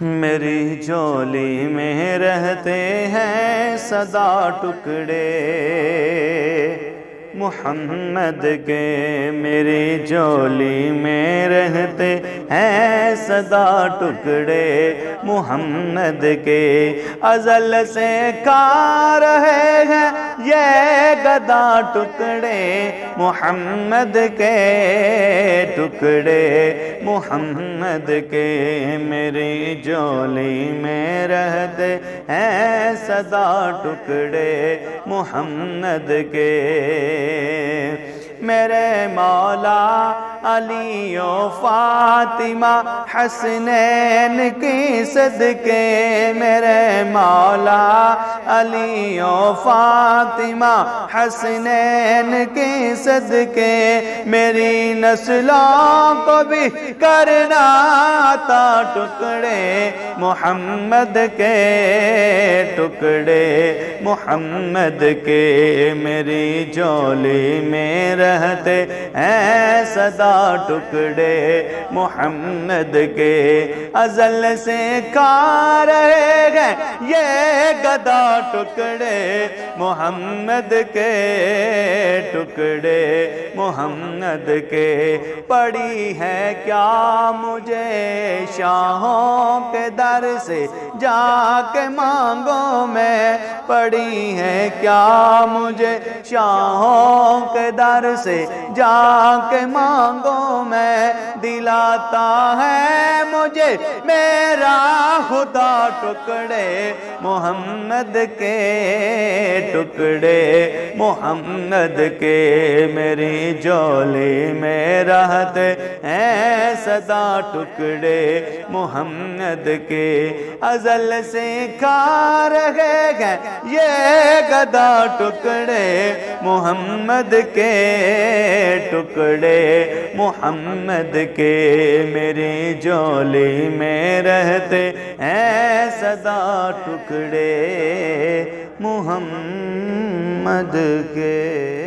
میری جھولی میں رہتے ہیں سدا ٹکڑے محمد کے، میری جھولی میں رہتے ہیں سدا ٹکڑے محمد کے، ازل سے کھا رہے ہیں یہ گدا ٹکڑے محمد کے، ٹکڑے محمد کے، میری جھولی میں رہتے ہیں سدا ٹکڑے محمد کے۔ میرے مولا علی و فاطمہ حسنین کی صدقے، میرے مولا علی و فاطمہ حسنین کی صدقے، میری نسلوں کو بھی کرنا تھا ٹکڑے محمد کے، ٹکڑے محمد کے، میری جھولی میں رہتے ہیں سدا ٹکڑے محمد کے، ازل سے کھا رہے ہیں یہ گدا ٹکڑے محمد کے، ٹکڑے محمد کے۔ پڑی ہے کیا مجھے شاہوں کے در سے جا کے مانگو میں، پڑی ہے کیا مجھے شاہوں کے در سے جا کے مانگو میں، دلاتا ہے مجھے میرا خدا ٹکڑے محمد کے، ٹکڑے محمد کے، میری جھولی میں رہتے ہیں سدا ٹکڑے محمد کے، ازل سے کھا رہے ہیں یہ گدا ٹکڑے محمد کے، ٹکڑے محمد کے، میری جھولی میں رہتے ہیں سدا ٹکڑے محمد کے۔